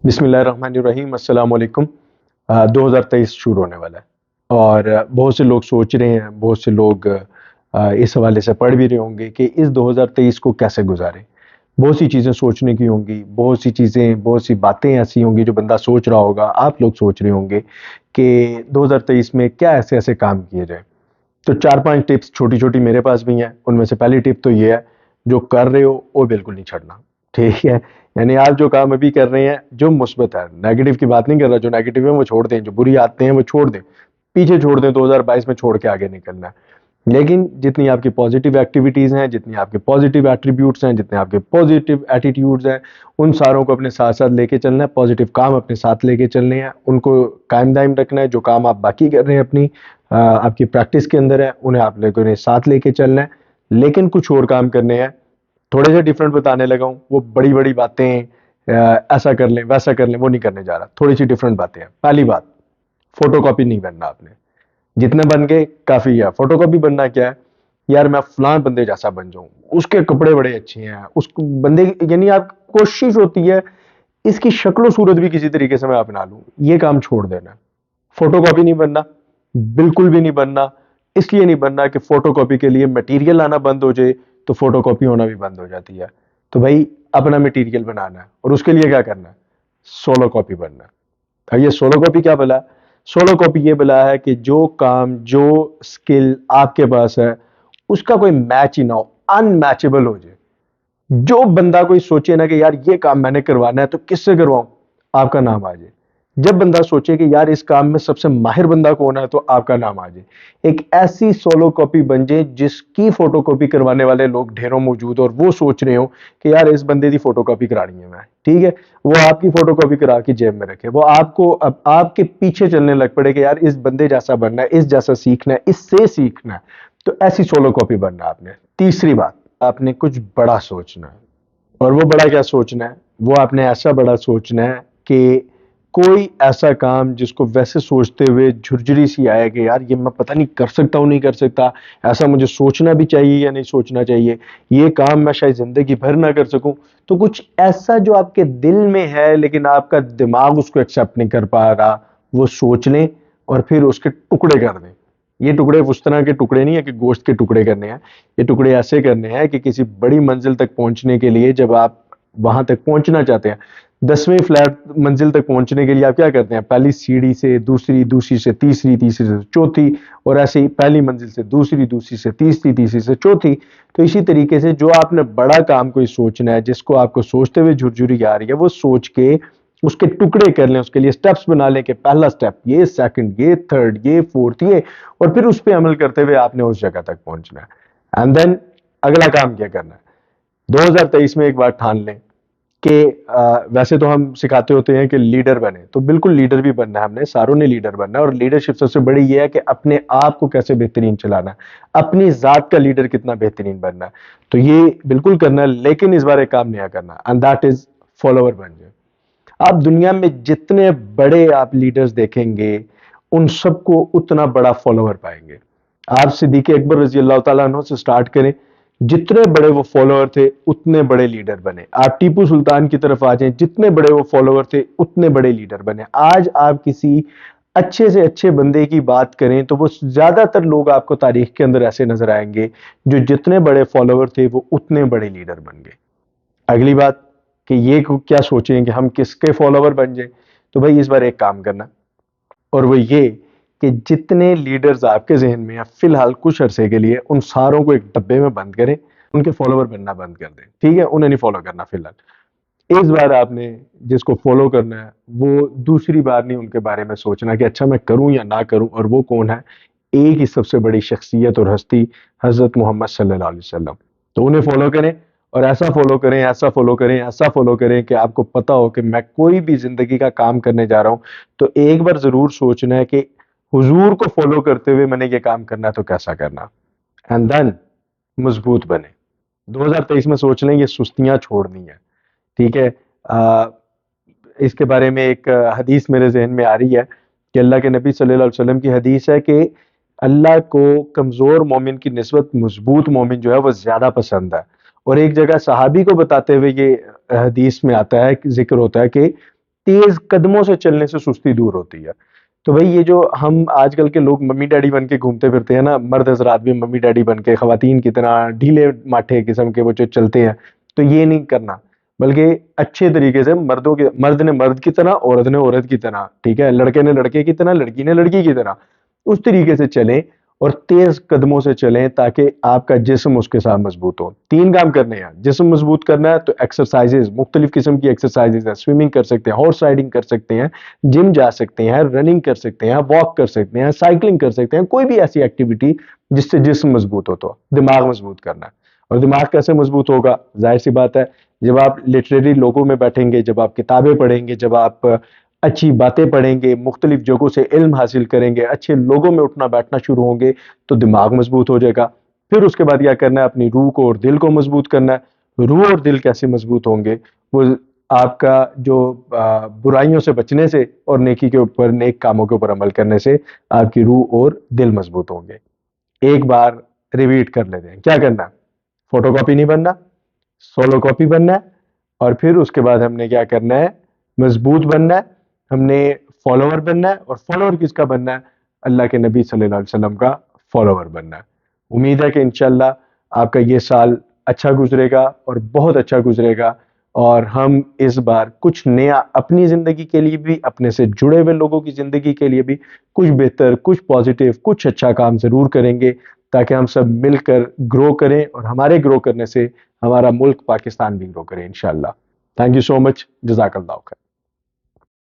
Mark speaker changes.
Speaker 1: बिस्मिल्लाहिर्रहमानिर्रहीम अस्सलाम वालेकुम। 2023 शुरू होने वाला है और बहुत से लोग सोच रहे हैं, बहुत से लोग इस हवाले से पढ़ भी रहे होंगे कि इस 2023 को कैसे गुजारें। बहुत सी चीज़ें सोचने की होंगी, बहुत सी चीज़ें, बहुत सी बातें ऐसी होंगी जो बंदा सोच रहा होगा, आप लोग सोच रहे होंगे कि 2023 में क्या ऐसे-ऐसे काम किए जाएँ। तो 4-5 टिप्स छोटी-छोटी मेरे पास भी हैं। उनमें से पहली टिप तो ये है, जो कर रहे हो वो बिल्कुल नहीं छड़ना, ठीक है? यानी आप जो काम अभी कर रहे हैं, जो मुस्बत है, नेगेटिव की बात नहीं कर रहा, जो नेगेटिव है वो छोड़ दें, जो बुरी आदतें हैं वो छोड़ दें, पीछे छोड़ दें, 2022 में छोड़ के आगे निकलना है। लेकिन जितनी आपकी पॉजिटिव एक्टिविटीज़ हैं, जितनी आपके पॉजिटिव एट्रीब्यूट्स हैं, जितने आपके पॉजिटिव एटीट्यूड्स हैं, उन सारों को अपने साथ-साथ लेके चलना है, पॉजिटिव काम अपने साथ लेके चलने हैं, उनको कायम दायम रखना है। जो काम आप बाकी कर रहे हैं अपनी आपकी प्रैक्टिस के अंदर है, उन्हें आप लोगों ने साथ लेके चलना है, लेकिन कुछ और काम करने हैं। थोड़े से डिफरेंट बताने लगा हूँ, वो बड़ी-बड़ी बातें ऐसा कर लें, वैसा कर लें, वो नहीं करने जा रहा। थोड़ी सी डिफरेंट बातें हैं। पहली बात, फोटोकॉपी नहीं बनना आपने। जितने बन गए काफ़ी है। फोटोकॉपी बनना क्या है? यार मैं फलां बंदे जैसा बन जाऊँ, उसके कपड़े बड़े अच्छे हैं, उस बंदे यानी आप कोशिश होती है, इसकी शक्ल सूरत भी किसी तरीके से मैं अपना लूँ, ये काम छोड़ देना है। फोटोकॉपी नहीं बनना, बिल्कुल भी नहीं बनना। इसलिए नहीं बनना कि फोटोकॉपी के लिए मटेरियल आना बंद हो जाए, तो फोटोकॉपी होना भी बंद हो जाती है। तो भाई अपना मटेरियल बनाना है और उसके लिए क्या करना है? सोलो कॉपी बनना है। अब ये सोलो कॉपी क्या भला? सोलो कॉपी ये भला है कि जो काम, जो स्किल आपके पास है, उसका कोई मैच ही ना हो, अनमैचेबल हो जाए। जो बंदा कोई सोचे ना कि यार ये काम मैंने करवाना है तो किससे करवाऊं, आपका नाम आ जाए। जब बंदा सोचे कि यार इस काम में सबसे माहिर बंदा कौन है, तो आपका नाम आ जाए। एक ऐसी सोलो कॉपी बन जाए जिसकी फोटो कॉपी करवाने वाले लोग ढेरों मौजूद और वो सोच रहे हो कि यार इस बंदे की फोटो कॉपी करानी है मैं, ठीक है? वो आपकी फोटो कॉपी करा के जेब में रखे, वो आपको अब आपके पीछे चलने लग पड़े कि यार इस बंदे जैसा बनना है, इस जैसा सीखना है, इससे सीखना है। तो ऐसी सोलो कॉपी बनना है आपने। तीसरी बात, आपने कुछ बड़ा सोचना है। और वो बड़ा क्या सोचना है? वो आपने ऐसा बड़ा सोचना है कि कोई ऐसा काम जिसको वैसे सोचते हुए झुरझुरी सी आए कि यार ये मैं पता नहीं कर सकता हूँ नहीं कर सकता, ऐसा मुझे सोचना भी चाहिए या नहीं सोचना चाहिए, ये काम मैं शायद जिंदगी भर ना कर सकूं। तो कुछ ऐसा जो आपके दिल में है लेकिन आपका दिमाग उसको एक्सेप्ट नहीं कर पा रहा, वो सोच लें और फिर उसके टुकड़े कर दें। ये टुकड़े उस तरह के टुकड़े नहीं है कि गोश्त के टुकड़े करने हैं, ये टुकड़े ऐसे करने हैं कि किसी बड़ी मंजिल तक पहुंचने के लिए, जब आप वहां तक पहुंचना चाहते हैं, 10वीं फ्लैट मंजिल तक पहुंचने के लिए आप क्या करते हैं? पहली सीढ़ी से दूसरी, दूसरी से तीसरी, तीसरी से चौथी, और ऐसे ही पहली मंजिल से दूसरी, दूसरी से तीसरी, तीसरी से चौथी। तो इसी तरीके से जो आपने बड़ा काम कोई सोचना है, जिसको आपको सोचते हुए झुरझुरी आ रही है, वो सोच के उसके टुकड़े कर लें, उसके लिए स्टेप्स बना लें कि पहला स्टेप ये, सेकंड ये, थर्ड ये, फोर्थ ये, और फिर उस पर अमल करते हुए आपने उस जगह तक पहुंचना है। एंड देन अगला काम क्या करना है? 2023 में एक बार ठान लें कि वैसे तो हम सिखाते होते हैं कि लीडर बने, तो बिल्कुल लीडर भी बनना है हमने, सारों ने लीडर बनना है। और लीडरशिप सबसे बड़ी ये है कि अपने आप को कैसे बेहतरीन चलाना है, अपनी जात का लीडर कितना बेहतरीन बनना है, तो ये बिल्कुल करना है। लेकिन इस बार एक काम नया करना, एंड दैट इज फॉलोअर बन जाए। आप दुनिया में जितने बड़े आप लीडर्स देखेंगे, उन सबको उतना बड़ा फॉलोअर पाएंगे। आप सिद्दीक अकबर रजी अल्लाह ताला अन्हु से स्टार्ट करें, जितने बड़े वो फॉलोअर थे उतने बड़े लीडर बने। आप टीपू सुल्तान की तरफ आ जाएं, जितने बड़े वो फॉलोअर थे उतने बड़े लीडर बने। आज आप किसी अच्छे से अच्छे बंदे की बात करें तो वो ज्यादातर लोग आपको तारीख के अंदर ऐसे नजर आएंगे, जो जितने बड़े फॉलोअर थे वो उतने बड़े लीडर बन गए। अगली बात कि ये क्या सोचें कि हम किसके फॉलोवर बन जाए, तो भाई इस बार एक काम करना, और वो ये कि जितने लीडर्स आपके जहन में हैं फिलहाल कुछ अरसे के लिए, उन सारों को एक डब्बे में बंद करें, उनके फॉलोवर बनना बंद कर दें, ठीक है? उन्हें नहीं फॉलो करना फिलहाल। इस बार आपने जिसको फॉलो करना है, वो दूसरी बार नहीं उनके बारे में सोचना कि अच्छा मैं करूं या ना करूं, और वो कौन है? एक ही सबसे बड़ी शख्सियत और हस्ती, हजरत मोहम्मद सल्लल्लाहु अलैहि वसल्लम। तो उन्हें फॉलो करें, और ऐसा फॉलो करें, ऐसा फॉलो करें, ऐसा फॉलो करें कि आपको पता हो कि मैं कोई भी जिंदगी का काम करने जा रहा हूं तो एक बार जरूर सोचना है कि हुजूर को फॉलो करते हुए मैंने ये काम करना है तो कैसा करना। एंड देन मजबूत बने। 2023 में सोच लें ये सुस्तियां छोड़नी है, ठीक है? इसके बारे में एक हदीस मेरे जहन में आ रही है कि अल्लाह के नबी सल्लल्लाहु अलैहि वसल्लम की हदीस है कि अल्लाह को कमजोर मोमिन की निस्बत मजबूत मोमिन जो है वो ज्यादा पसंद है। और एक जगह सहाबी को बताते हुए ये हदीस में आता है, जिक्र होता है कि تیز قدموں سے چلنے سے سستی دور ہوتی ہے. تو بھائی یہ جو ہم آج کل کے لوگ ممی ڈیڈی بن کے گھومتے پھرتے ہیں نا، مرد حضرات بھی ممی ڈیڈی بن کے خواتین کی طرح ڈھیلے ماٹھے قسم کے وہ جو چلتے ہیں، تو یہ نہیں کرنا. بلکہ اچھے طریقے سے مرد نے مرد کی طرح، عورت نے عورت کی طرح، ٹھیک ہے، لڑکے نے لڑکے کی طرح، لڑکی نے لڑکی کی طرح اس طریقے سے چلیں اور تیز قدموں سے چلیں تاکہ آپ کا جسم اس کے ساتھ مضبوط ہو. 3 کام کرنے ہیں. جسم مضبوط کرنا ہے تو ایکسرسائزز، مختلف قسم کی ایکسرسائزز ہیں. سوئمنگ کر سکتے ہیں، ہارس رائڈنگ کر سکتے ہیں، جم جا سکتے ہیں، رننگ کر سکتے ہیں، واک کر سکتے ہیں، سائیکلنگ کر سکتے ہیں، کوئی بھی ایسی ایکٹیویٹی جس سے جسم مضبوط ہو. تو دماغ مضبوط کرنا ہے. اور دماغ کیسے مضبوط ہوگا؟ ظاہر سی بات ہے، جب آپ لٹریری لوگوں میں بیٹھیں گے، جب آپ کتابیں پڑھیں گے، جب آپ اچھی باتیں پڑھیں گے، مختلف جگہوں سے علم حاصل کریں گے، اچھے لوگوں میں اٹھنا بیٹھنا شروع ہوں گے، تو دماغ مضبوط ہو جائے گا. پھر اس کے بعد کیا کرنا ہے؟ اپنی روح کو اور دل کو مضبوط کرنا ہے. روح اور دل کیسے مضبوط ہوں گے؟ وہ آپ کا جو برائیوں سے بچنے سے اور نیکی کے اوپر، نیک کاموں کے اوپر عمل کرنے سے آپ کی روح اور دل مضبوط ہوں گے. ایک بار ریپیٹ کر لیتے ہیں. کیا کرنا ہے؟ فوٹو کاپی نہیں بننا، سولو کاپی بننا ہے. اور پھر اس کے بعد ہم نے کیا کرنا ہے؟ مضبوط بننا ہے. ہم نے فالوور بننا ہے. اور فالوور کس کا بننا ہے؟ اللہ کے نبی صلی اللہ علیہ وسلم کا فالوور بننا ہے. امید ہے کہ انشاءاللہ آپ کا یہ سال اچھا گزرے گا اور بہت اچھا گزرے گا. اور ہم اس بار کچھ نیا اپنی زندگی کے لیے بھی، اپنے سے جڑے ہوئے لوگوں کی زندگی کے لیے بھی کچھ بہتر، کچھ پازیٹیو، کچھ اچھا کام ضرور کریں گے تاکہ ہم سب مل کر گرو کریں، اور ہمارے گرو کرنے سے ہمارا ملک پاکستان بھی گرو کرے انشاءاللہ. تھینک یو سو مچ. جزاک اللہ خیر.